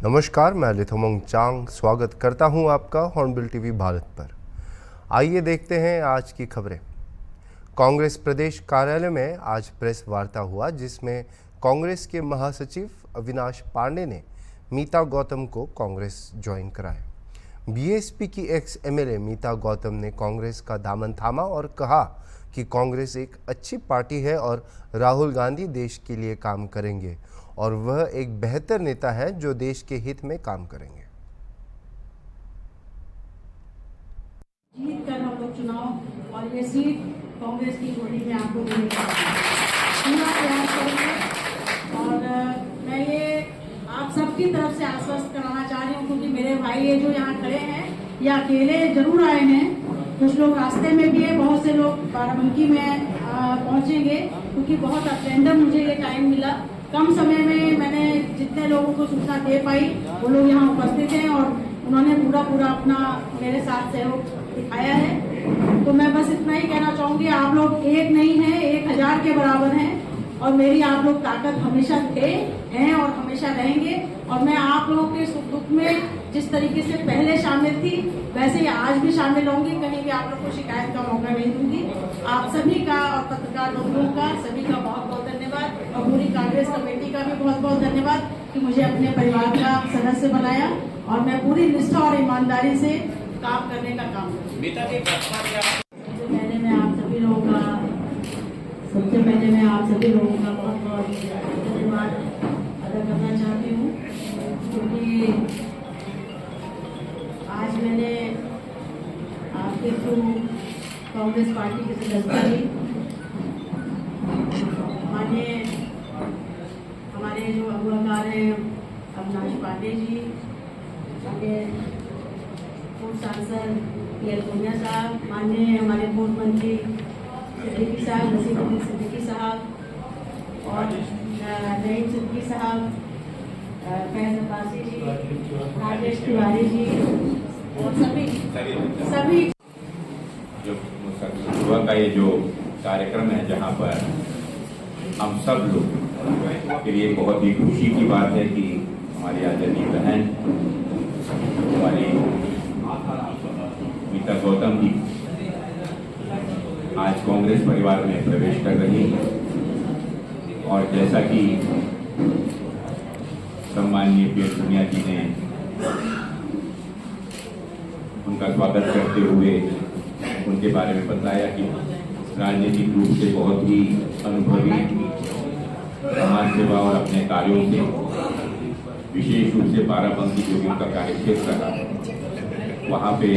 नमस्कार, मैं लिथोमोंग चांग स्वागत करता हूं आपका हॉर्नबिल टीवी भारत पर। आइए देखते हैं आज की खबरें। कांग्रेस प्रदेश कार्यालय में आज प्रेस वार्ता हुआ, जिसमें कांग्रेस के महासचिव अविनाश पांडे ने मीता गौतम को कांग्रेस ज्वाइन कराया। बीएसपी की एक्स एमएलए मीता गौतम ने कांग्रेस का दामन थामा और कहा कि कांग्रेस एक अच्छी पार्टी है और राहुल गांधी देश के लिए काम करेंगे और वह एक बेहतर नेता है जो देश के हित में काम करेंगे। जीत कर हम लोग चुनाव और ये सीट कांग्रेस की झोली में आपको देने का पूरा प्रयास करेंगे। और मैं ये आप सबकी तरफ से आश्वस्त कराना चाह रही हूँ, क्योंकि मेरे भाई ये जो यहाँ खड़े हैं ये अकेले जरूर आए हैं, कुछ लोग रास्ते में भी है, बहुत से लोग बाराबंकी में पहुंचेंगे, क्योंकि बहुत अटेंडर मुझे ये टाइम मिला। कम समय में मैंने जितने लोगों को सूचना दे पाई वो लोग यहाँ उपस्थित हैं और उन्होंने पूरा अपना मेरे साथ सहयोग दिखाया है। तो मैं बस इतना ही कहना चाहूंगी, आप लोग एक नहीं हैं, 1000 के बराबर हैं और मेरी आप लोग ताकत हमेशा थे, हैं और हमेशा रहेंगे। और मैं आप लोगों के सुख दुख में जिस तरीके से पहले शामिल थी वैसे ही आज भी शामिल होंगी, कहीं भी आप लोग को शिकायत का मौका नहीं दूंगी। आप सभी का और पत्रकार बंधुओं का सभी का बहुत बहुत धन्यवाद और पूरी कांग्रेस कमेटी का भी बहुत बहुत धन्यवाद कि मुझे अपने परिवार का सदस्य बनाया और मैं पूरी निष्ठा और ईमानदारी से काम करने का काम करूँगी। सबसे पहले मैं आप सभी लोगों का बहुत बहुत धन्यवाद अदा करना चाहती हूँ, क्योंकि आज मैंने आपके थ्रू कांग्रेस पार्टी की सदस्यता ली। माननीय हमारे जो अगुवाकार हैं अविनाश पांडे जी, माननीय पूर्व सांसद पीएल पुनिया साहब, माननीय हमारे पूर्व मंत्री सिद्दीकी साहब, नसीरुद्दीन सिद्दीकी साहब और नईम सिद्दीकी साहब, फैज अब्बासी जी, राजेश तिवारी जी और सभी जो सुबह का ये जो कार्यक्रम है, जहाँ पर हम सब लोग के लिए बहुत ही खुशी की बात है कि हमारी आदरणीय बहन हमारी मीता गौतम जी आज कांग्रेस परिवार में प्रवेश कर रही है। और जैसा कि सम्माननीय पीएल पुनिया जी ने उनका स्वागत करते हुए उनके बारे में बताया कि राजनीतिक रूप से बहुत ही अनुभवी, समाज सेवा और अपने कार्यों से विशेष रूप से बाराबंकी जो कि उनका कार्यक्षेत्र रहा, वहाँ पे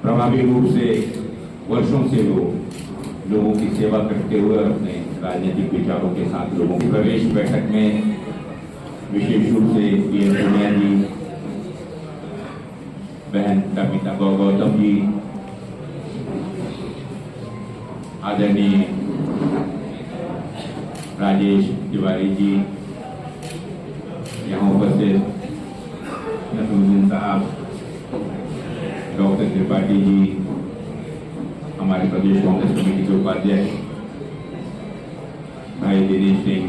प्रभावी रूप से वर्षों से लोगों की सेवा करते हुए अपने राजनीतिक विचारों के साथ लोगों की प्रवेश बैठक में विशेष रूप से पीएल पुनिया जी, बहन मीता गौतम जी, आदरणीय राजेश तिवारी जी, यहाँ उपस्थित नसीरुद्दीन साहब, डॉक्टर त्रिपाठी जी, हमारे प्रदेश कांग्रेस कमेटी के उपाध्यक्ष भाई दिनेश सिंह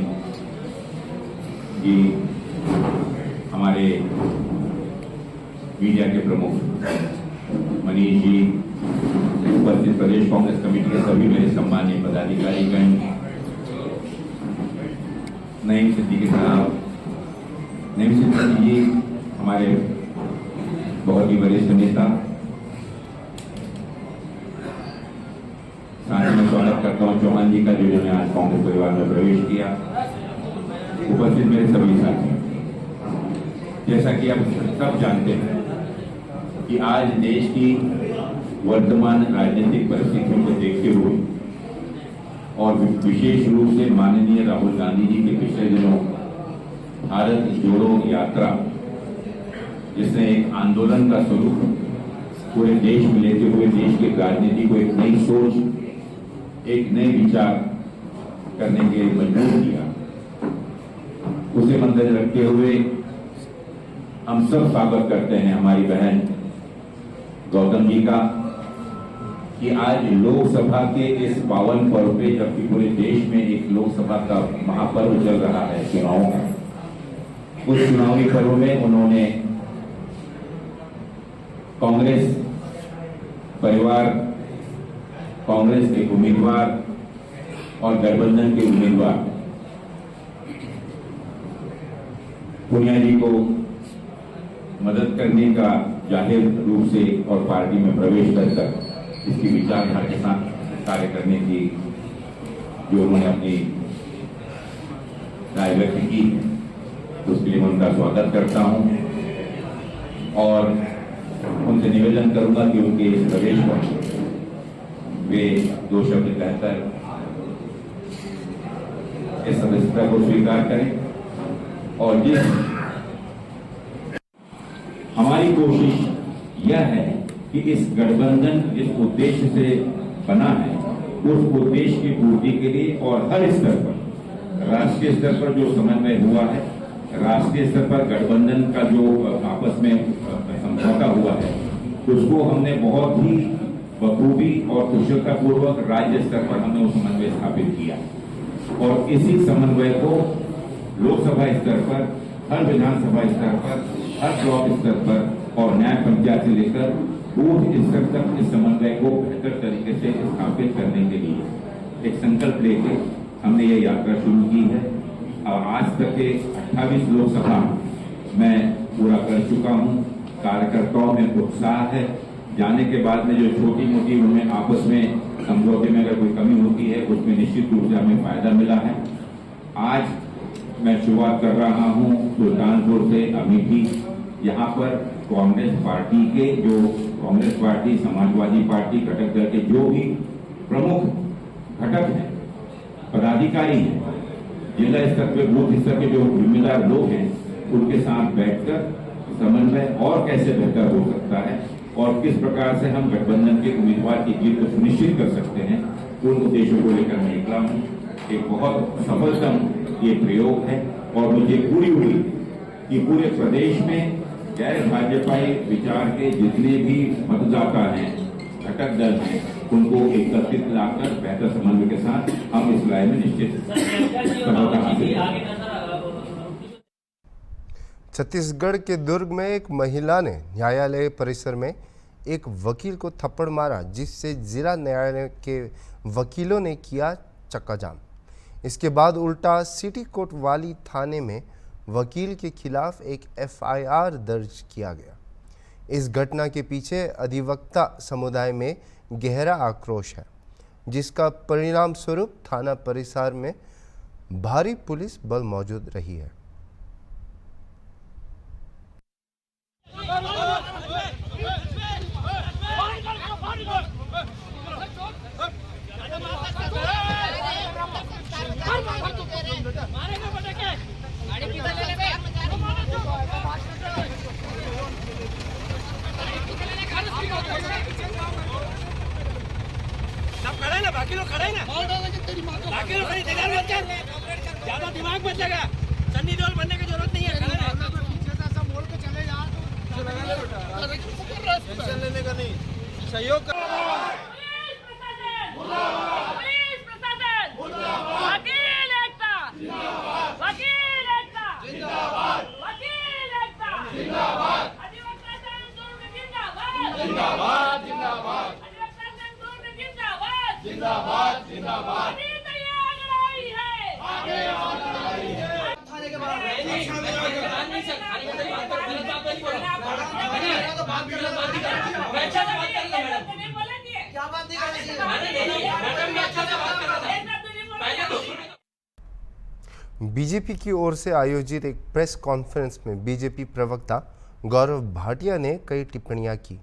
जी, हमारे मीडिया के प्रमुख मनीष जी, उपस्थित प्रदेश कांग्रेस कमेटी के सभी मेरे सम्मानीय पदाधिकारीगण, नईम सिद्दीकी साहब, नईम सिद्दीकी जी हमारे बहुत ही वरिष्ठ नेता, साथ में स्वागत करता हूँ चौहान जी का जिन्होंने आज कांग्रेस परिवार में प्रवेश किया, उपस्थित मेरे सभी साथी। जैसा कि आप सब जानते हैं कि आज देश की वर्तमान राजनीतिक परिस्थितियों को देखते हुए और विशेष रूप से माननीय राहुल गांधी जी के पिछले दिनों भारत जोड़ो यात्रा, जिसने एक आंदोलन का स्वरूप पूरे देश में लेते हुए देश की राजनीति को एक नई सोच, एक नए विचार करने के लिए मजबूर किया, उसे मद्देनजर रखते हुए हम सब स्वागत करते हैं हमारी बहन गौतम जी का कि आज लोकसभा के इस पावन पर्व पे, जबकि पूरे देश में एक लोकसभा का महापर्व चल रहा है चुनावों का, उस चुनावी पर्व में उन्होंने कांग्रेस परिवार, कांग्रेस के उम्मीदवार और गठबंधन के उम्मीदवार पुनिया जी को मदद करने का जाहिर रूप से और पार्टी में प्रवेश कर इसकी विचारधारा के साथ कार्य करने की जो उन्होंने अपनी राय व्यक्त की, उसके लिए मैं उनका स्वागत करता हूं और उनसे निवेदन करूंगा कि उनके इस प्रवेश पर वे 2 शब्द कहकर इस सदस्यता को स्वीकार करें। और जिस हमारी कोशिश यह है कि इस गठबंधन जिस उद्देश्य से बना है उस उद्देश्य की पूर्ति के लिए और हर स्तर पर, राष्ट्रीय स्तर पर जो समन्वय हुआ है, राष्ट्रीय स्तर पर गठबंधन का जो आपस में समझौता हुआ है, उसको हमने बहुत ही बखूबी और कुशलता पूर्वक राज्य स्तर पर हमने वो समन्वय स्थापित किया और इसी समन्वय को लोकसभा स्तर पर, हर विधानसभा स्तर पर, हर ब्लॉक स्तर पर और न्याय पंचायत से लेकर बूथ स्तर तक इस समन्वय को बेहतर तरीके से स्थापित करने के लिए एक संकल्प लेके हमने ये यात्रा शुरू की है। और आज तक के 28 लोकसभा मैं पूरा कर चुका हूँ। कार्यकर्ताओं में उत्साह है। जाने के बाद में जो छोटी मोटी उनमें आपस में समझौते में अगर कोई कमी होती है उसमें निश्चित रूप से हमें फायदा मिला है। आज मैं शुरुआत कर रहा हूँ सुल्तानपुर से अमेठी। यहाँ पर कांग्रेस पार्टी के जो कांग्रेस पार्टी, समाजवादी पार्टी, घटक दल के जो भी प्रमुख घटक हैं, पदाधिकारी हैं, जिला स्तर पे, बूथ स्तर के जो जिम्मेदार लोग हैं, उनके साथ बैठकर समन्वय और कैसे बेहतर हो सकता है और किस प्रकार से हम गठबंधन के उम्मीदवार की जीत को सुनिश्चित कर सकते हैं, उन उद्देश्यों को लेकर मैं निकला हूँ। एक बहुत सफलतम ये प्रयोग है और मुझे पूरी उम्मीद कि पूरे प्रदेश में गैर भाजपाई विचार के जितने भी मतदाता हैं, घटक दल हैं, उनको एकत्रित लाकर बेहतर समन्वय के साथ हम इस लड़ाई में निश्चित सफलता हासिल करेंगे। छत्तीसगढ़ के दुर्ग में एक महिला ने न्यायालय परिसर में एक वकील को थप्पड़ मारा, जिससे जिला न्यायालय के वकीलों ने किया चक्काजाम। इसके बाद उल्टा सिटी कोतवाली थाने में वकील के खिलाफ एक एफआईआर दर्ज किया गया। इस घटना के पीछे अधिवक्ता समुदाय में गहरा आक्रोश है, जिसका परिणाम स्वरूप थाना परिसर में भारी पुलिस बल मौजूद रही है। खड़ा है ना, बाकी लोग खड़ा है ना, बाकी लोग खड़े, ज्यादा दिमाग मत लगा, सन्नी देओल बनने की जरूरत नहीं है। पीछे से सब बोल के चले जा, लेने का नहीं, सहयोग कर। जिंदाबाद जिंदाबाद तैयार लड़ाई है, आगे और लड़ाई है। थाने के बाहर क्या बात नहीं। बीजेपी की ओर से आयोजित एक प्रेस कॉन्फ्रेंस में बीजेपी प्रवक्ता गौरव भाटिया ने कई टिप्पणियां की।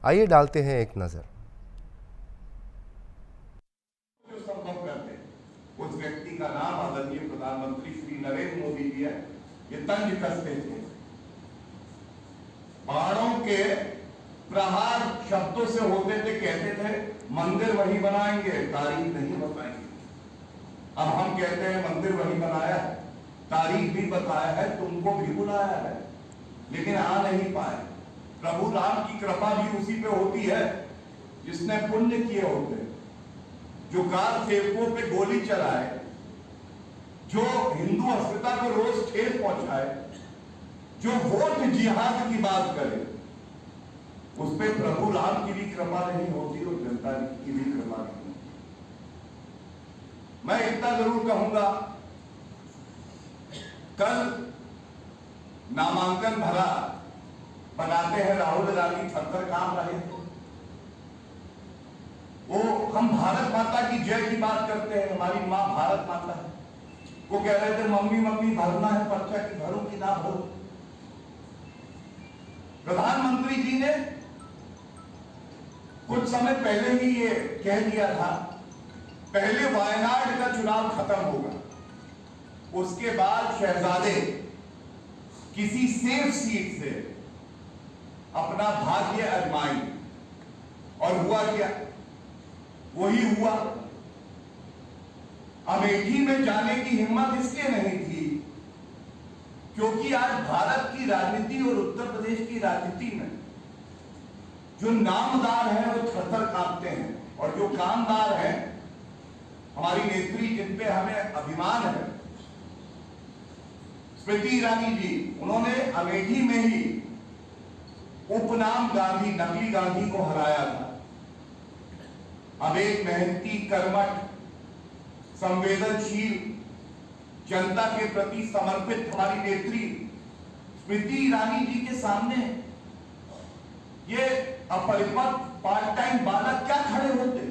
आइए डालते हैं एक नजर। उस व्यक्ति का नाम आदरणीय प्रधानमंत्री श्री नरेंद्र मोदी जी है। ये तंज कसते थे, पहाड़ों के प्रहार शब्दों से होते थे, कहते थे मंदिर वही बनाएंगे, तारीख नहीं बताएंगे। अब हम कहते हैं मंदिर वही बनाया है, तारीख भी बताया है, तुमको भी बुलाया है, लेकिन आ नहीं पाए। प्रभु राम की कृपा भी उसी पे होती है जिसने पुण्य किए होते हैं, जो कार सेवकों पे गोली चलाए, जो हिंदू अस्मिता को रोज ठेस पहुंचाए, जो वोट जिहाद की बात करे उस पे प्रभु राम की भी कृपा नहीं होती और जनता की भी कृपा नहीं होती। मैं इतना जरूर कहूंगा, कल नामांकन भरा बनाते हैं राहुल गांधी थर-थर कांप रहे थे। वो हम भारत माता की जय की बात करते हैं, हमारी मां भारत माता है। वो कह रहे थे मम्मी मम्मी भरना है पर्चा की भरूं कि ना भरूं। प्रधानमंत्री जी ने कुछ समय पहले ही ये कह दिया था, पहले वायनाड का चुनाव खत्म होगा, उसके बाद शहजादे किसी सेफ सीट से अपना भाग्य आजमाएंगे। और हुआ क्या? वही हुआ। अमेठी में जाने की हिम्मत इसलिए नहीं थी क्योंकि आज भारत की राजनीति और उत्तर प्रदेश की राजनीति में जो नामदार हैं वो थर-थर कांपते हैं, और जो कामदार हैं हमारी नेत्री जिन पे हमें अभिमान है, स्मृति ईरानी जी, उन्होंने अमेठी में ही उपनाम गांधी, नकली गांधी को हराया था। अब एक मेहनती, कर्मठ, संवेदनशील, जनता के प्रति समर्पित हमारी नेत्री स्मृति ईरानी जी के सामने ये अपरिपक्व पार्ट टाइम बालक क्या खड़े होते?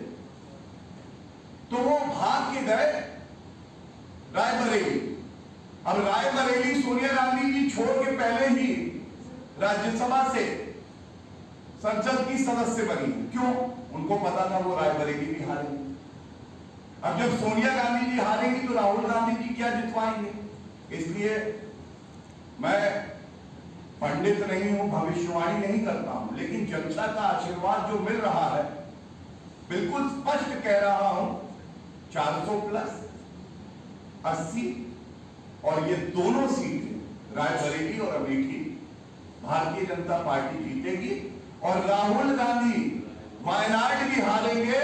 तो वो भाग के गए रायबरेली। अब रायबरेली सोनिया गांधी जी छोड़ के पहले ही राज्यसभा से संसद की सदस्य बनी। क्यों? उनको पता था वो रायबरेली भी हारेंगे। अब जब सोनिया गांधी जी हारेंगी तो राहुल गांधी जी क्या जितवाएंगे? इसलिए मैं पंडित नहीं हूं, भविष्यवाणी नहीं करता हूं, लेकिन जनता का आशीर्वाद जो मिल रहा है, बिल्कुल स्पष्ट कह रहा हूं, 400 प्लस 80 और ये दोनों सीटें रायबरेली और अमेठी भारतीय जनता पार्टी जीतेगी। और राहुल गांधी वायनाड भी हारेंगे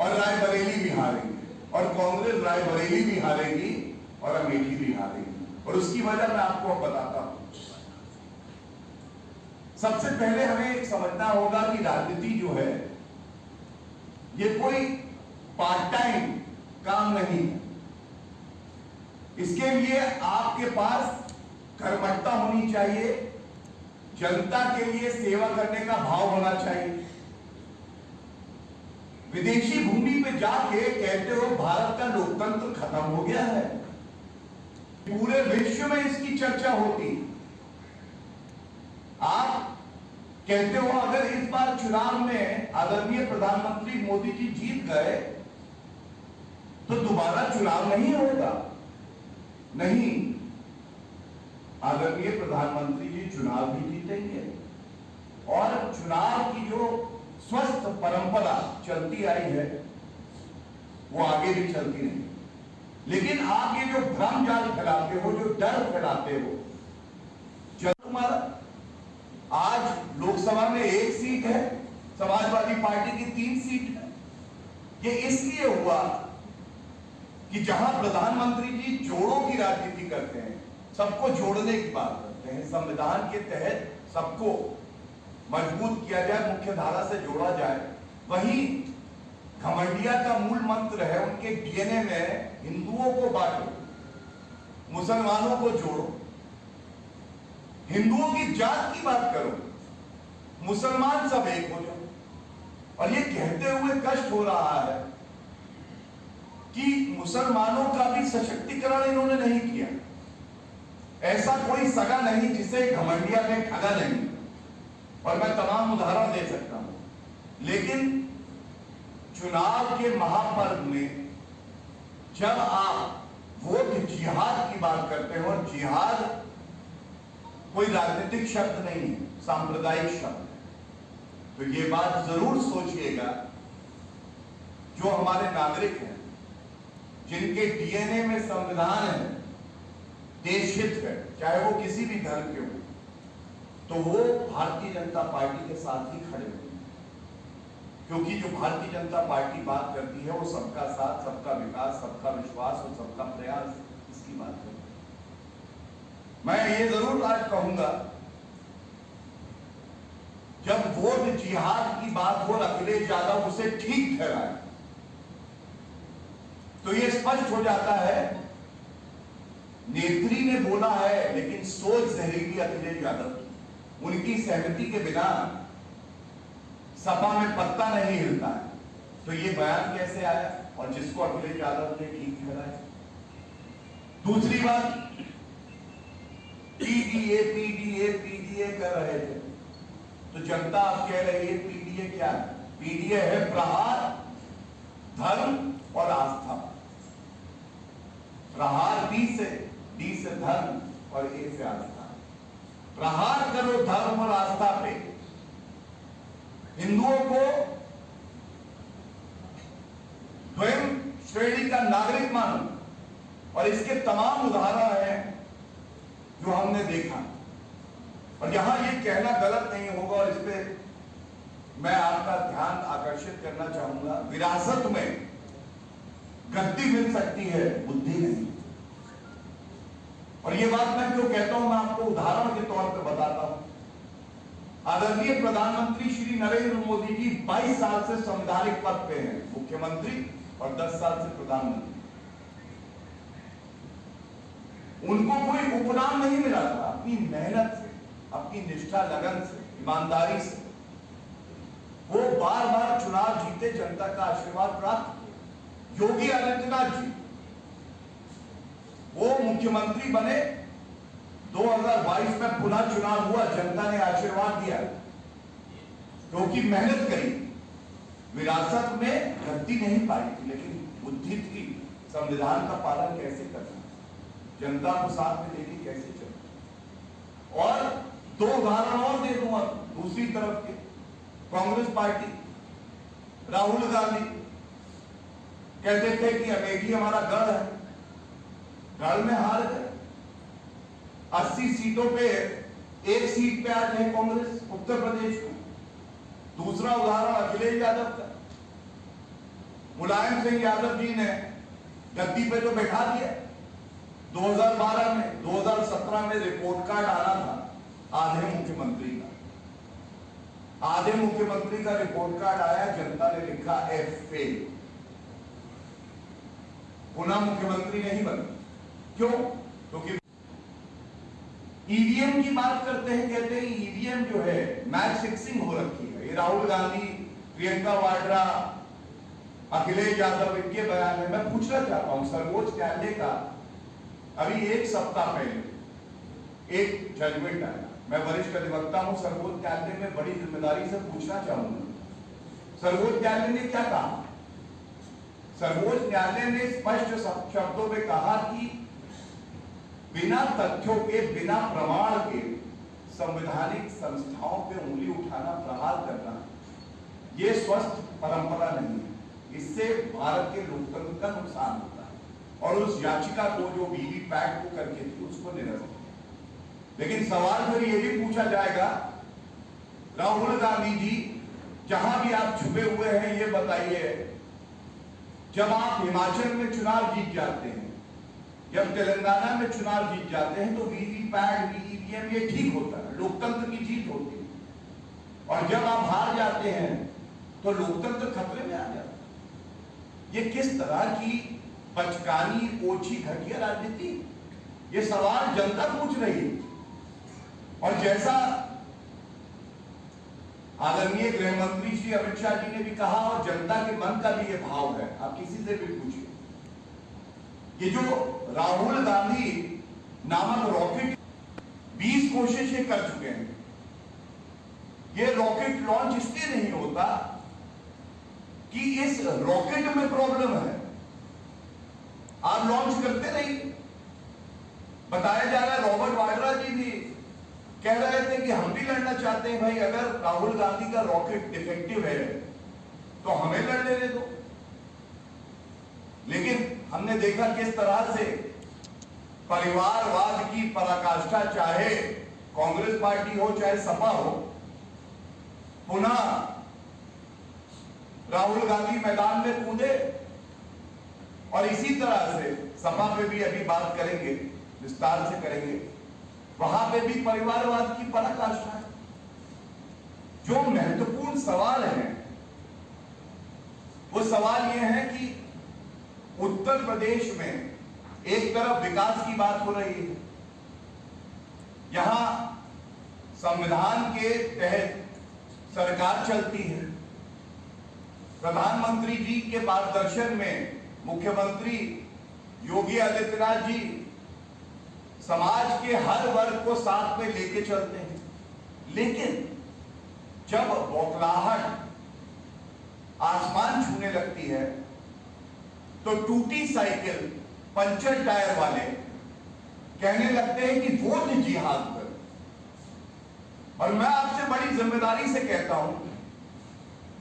और रायबरेली भी हारेंगे, और कांग्रेस रायबरेली भी हारेगी और अमेठी भी हारेगी। और उसकी वजह मैं आपको बताता हूं। सबसे पहले हमें एक समझना होगा कि राजनीति जो है ये कोई पार्ट टाइम काम नहीं है। इसके लिए आपके पास कर्मठता होनी चाहिए, जनता के लिए सेवा करने का भाव होना चाहिए। विदेशी भूमि पे जाके कहते हो भारत का लोकतंत्र खत्म हो गया है, पूरे विश्व में इसकी चर्चा होती। आप कहते हो अगर इस बार चुनाव में आदरणीय प्रधानमंत्री मोदी जी जीत गए तो दोबारा चुनाव नहीं होगा। नहीं, आदरणीय प्रधानमंत्री जी चुनाव भी जीतेंगे, और चुनाव की जो स्वस्थ परंपरा चलती आई है वो आगे भी चलती रहेगी। लेकिन आप ये जो भ्रम जाल फैलाते हो, जो डर फैलाते हो, कुमार आज लोकसभा में 1 सीट है, समाजवादी पार्टी की 3 सीट है। ये इसलिए हुआ कि जहां प्रधानमंत्री जी जोड़ों की राजनीति करते हैं, सबको जोड़ने की बात करते हैं, संविधान के तहत सबको मजबूत किया जाए, मुख्य धारा से जोड़ा जाए, वहीं घमंडिया का मूल मंत्र है उनके डीएनए में, हिंदुओं को बांटो, मुसलमानों को जोड़ो, हिंदुओं की जात की बात करो, मुसलमान सब एक हो जाओ। और ये कहते हुए कष्ट हो रहा है कि मुसलमानों का भी सशक्तिकरण इन्होंने नहीं किया। ऐसा कोई सगा नहीं जिसे घमंडिया ने ठगा नहीं, और मैं तमाम उदाहरण दे सकता हूं। लेकिन चुनाव के महापर्व में जब आप वोट जिहाद की बात करते हो, और जिहाद कोई राजनीतिक शब्द नहीं है, सांप्रदायिक शब्द है, तो ये बात जरूर सोचिएगा जो हमारे नागरिक हैं, जिनके डीएनए में संविधान है, देश हित है, चाहे वो किसी भी धर्म के हो, तो वो भारतीय जनता पार्टी के साथ ही खड़े हुए, क्योंकि जो भारतीय जनता पार्टी बात करती है वो सबका साथ, सबका विकास, सबका विश्वास और सबका प्रयास, इसकी बात करती है। मैं ये जरूर आज कहूंगा, जब वोट जिहाद की बात हो अखिलेश यादव उसे ठीक ठहराए तो ये स्पष्ट हो जाता है नेत्री ने बोला है लेकिन सोच जहरीली अखिलेश यादव की। उनकी सहमति के बिना सपा में पत्ता नहीं हिलता है, तो ये बयान कैसे आया और जिसको अखिलेश यादव ने ठीक ठहराया। दूसरी बात, पीडीए पीडीए पीडीए कर रहे थे, तो जनता अब कह रही है पीडीए क्या है? पीडीए है प्रहार, धर्म और आस्था। प्रहार डी से धर्म और ए से आस्था। प्रहार करो धर्म और आस्था पे, हिंदुओं को स्वयं श्रेणी का नागरिक मानो, और इसके तमाम उदाहरण हैं जो हमने देखा। और यहां ये कहना गलत नहीं होगा और इस पे मैं आपका ध्यान आकर्षित करना चाहूंगा, विरासत में गद्दी मिल सकती है, बुद्धि नहीं। और ये बात मैं क्यों कहता हूं, मैं आपको उदाहरण के तौर पर बताता हूं। आदरणीय प्रधानमंत्री श्री नरेंद्र मोदी जी 22 साल से संवैधानिक पद पे हैं, मुख्यमंत्री, और 10 साल से प्रधानमंत्री। उनको कोई उपनाम नहीं मिला था, अपनी मेहनत से, अपनी निष्ठा, लगन से, ईमानदारी से वो बार बार चुनाव जीते, जनता का आशीर्वाद प्राप्त किए। योगी आदित्यनाथ जी वो मुख्यमंत्री बने, 2022 में पुनः चुनाव हुआ, जनता ने आशीर्वाद दिया क्योंकि मेहनत करी। विरासत में गद्दी नहीं पाई थी, लेकिन बुद्धि थी, संविधान का पालन कैसे करना, जनता को साथ में लेके कैसे चलना। और 2 उदाहरण और दे दूंगा दूसरी तरफ के। कांग्रेस पार्टी, राहुल गांधी कहते थे कि अमेठी हमारा गढ़ है, गढ़ में हार गए। 80 सीटों पे 1 सीट पे आज है कांग्रेस उत्तर प्रदेश में। दूसरा उदाहरण अखिलेश यादव का, मुलायम सिंह यादव जी ने गद्दी पे तो बैठा दिया 2012 में, 2017 में रिपोर्ट कार्ड आना था आधे मुख्यमंत्री का। आधे मुख्यमंत्री का रिपोर्ट कार्ड आया, जनता ने लिखा एफ फेल, पुनः मुख्यमंत्री नहीं बने। क्यों? क्योंकि ईवीएम की बात करते हैं, कहते हैं ईवीएम जो है मैच फिक्सिंग हो रखी है। ये राहुल गांधी, प्रियंका वाड्रा, अखिलेश यादव, इनके बयान है। मैं पूछना चाहता हूं, सर्वोच्च न्यायालय का अभी 1 सप्ताह पहले एक जजमेंट आया। मैं वरिष्ठ अधिवक्ता हूं, सर्वोच्च न्यायालय में बड़ी जिम्मेदारी से पूछना चाहूंगा, सर्वोच्च न्यायालय ने क्या कहा? सर्वोच्च न्यायालय ने स्पष्ट शब्दों में कहा कि बिना तथ्यों के, बिना प्रमाण के संवैधानिक संस्थाओं पे उंगली उठाना, प्रहार करना, यह स्वस्थ परंपरा नहीं है। इससे भारत के लोकतंत्र का नुकसान होता है। और उस याचिका को जो वीवीपैट को करके थी उसको निरस्त किया। लेकिन सवाल फिर यह भी पूछा जाएगा, राहुल गांधी जी जहां भी आप छुपे हुए हैं, ये बताइए, जब आप हिमाचल में चुनाव जीत जाते हैं, जब तेलंगाना में चुनाव जीत जाते हैं, तो वीवीपैट, ईवीएम ये ठीक होता है, लोकतंत्र की जीत होती है। और जब आप हार जाते हैं तो लोकतंत्र खतरे में आ जाता है। ये किस तरह की बचकानी, ओछी, घटिया राजनीति? ये सवाल जनता पूछ रही है। और जैसा आदरणीय गृह मंत्री श्री अमित शाह जी ने भी कहा, और जनता के मन का भी ये भाव है, आप किसी से भी पूछिए, ये जो राहुल गांधी नामक रॉकेट 20 कोशिशें कर चुके हैं। ये रॉकेट लॉन्च इसलिए नहीं होता कि इस रॉकेट में प्रॉब्लम है, आप लॉन्च करते नहीं। बताया जा रहा है, रॉबर्ट वाड्रा जी भी कह रहे थे कि हम भी लड़ना चाहते हैं। भाई, अगर राहुल गांधी का रॉकेट डिफेक्टिव है तो हमें लड़ लेने दो। लेकिन हमने देखा किस तरह से परिवारवाद की पराकाष्ठा, चाहे कांग्रेस पार्टी हो चाहे सपा हो, पुनः राहुल गांधी मैदान में कूदे। और इसी तरह से सपा पे भी अभी बात करेंगे, विस्तार से करेंगे। वहां पे भी परिवारवाद की पराकाष्ठा है। जो महत्वपूर्ण सवाल है वो सवाल यह है कि उत्तर प्रदेश में एक तरफ विकास की बात हो रही है, यहां संविधान के तहत सरकार चलती है, प्रधानमंत्री जी के मार्गदर्शन में मुख्यमंत्री योगी आदित्यनाथ जी समाज के हर वर्ग को साथ में लेके चलते हैं, लेकिन जब बौखलाहट आसमान छूने लगती है तो टूटी साइकिल पंचर टायर वाले कहने लगते हैं कि वोट जिहाद करो। और मैं आपसे बड़ी जिम्मेदारी से कहता हूं,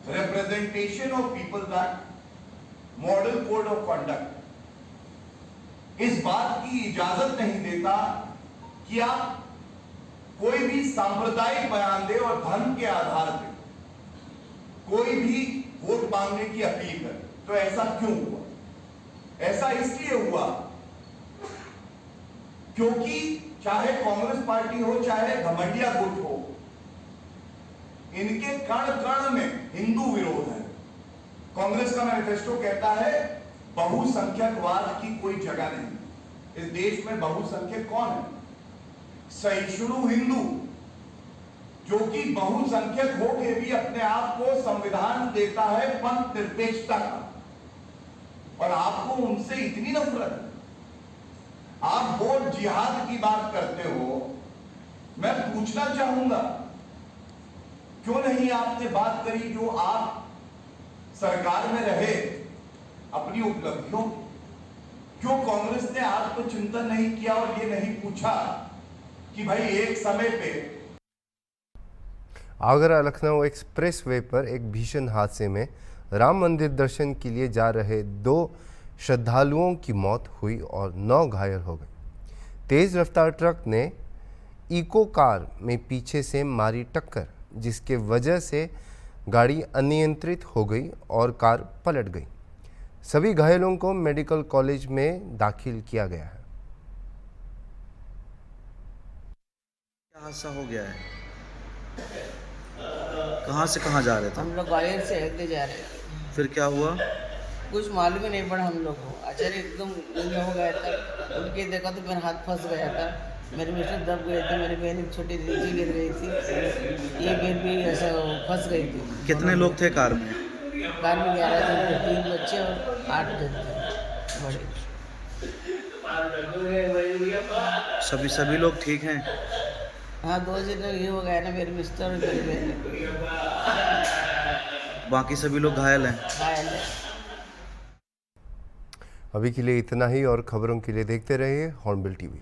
representation of people's act, model code of conduct इस बात की इजाजत नहीं देता कि आप कोई भी सांप्रदायिक बयान दे और धर्म के आधार पर कोई भी वोट मांगने की अपील करे। तो ऐसा क्यों हुआ? ऐसा इसलिए हुआ क्योंकि चाहे कांग्रेस पार्टी हो चाहे घमंडिया गुट हो, इनके कण कण में हिंदू विरोध है। कांग्रेस का मैनिफेस्टो कहता है बहुसंख्यकवाद की कोई जगह नहीं। इस देश में बहुसंख्यक कौन है? सहिष्णु हिंदू, जो कि बहुसंख्यक होके भी अपने आप को संविधान देता है पंथ निरपेक्षता का, और आपको उनसे इतनी नफरत है। आप वोट जिहाद की बात करते हो। मैं पूछना चाहूंगा, क्यों नहीं आपने बात करी जो आप सरकार में रहे अपनी उपलब्धियों? क्यों कांग्रेस ने आत्मचिंतन नहीं किया और ये नहीं पूछा कि भाई एक समय पे आगरा लखनऊ एक्सप्रेसवे पर एक भीषण हादसे में राम मंदिर दर्शन के लिए जा रहे 2 श्रद्धालुओं की मौत हुई और 9 घायल हो गए। तेज़ रफ्तार ट्रक ने इको कार में पीछे से मारी टक्कर, जिसके वजह से गाड़ी अनियंत्रित हो गई और कार पलट गई। सभी घायलों को मेडिकल कॉलेज में दाखिल किया गया है। क्या हादसा हो गया है? कहाँ से कहाँ जा रहे थे? हम लोग ग्वालियर से अयोध्या जा रहे थे। फिर क्या हुआ? कुछ मालूम ही नहीं पड़ा हम लोग को। अचानक एकदम गंदा हो गया था। उठ के देखा तो मेरा हाथ फंस गया था। मेरे मिस्टर दब गए थे, मेरी बहन छोटी नीचे गिर गई थी, ये बहन भी ऐसा फंस गई थी। कितने लोग थे कार में? कार में 11 थे, 3 बच्चे और 8 जन थे बड़े। सभी लोग ठीक हैं? हाँ, 2 जन ये हो गया ना, मेरे मिस्टर और मेरी बहन। बाकी सभी लोग घायल हैं? घायल है। अभी के लिए इतना ही, और खबरों के लिए देखते रहिए हॉर्नबिल टीवी।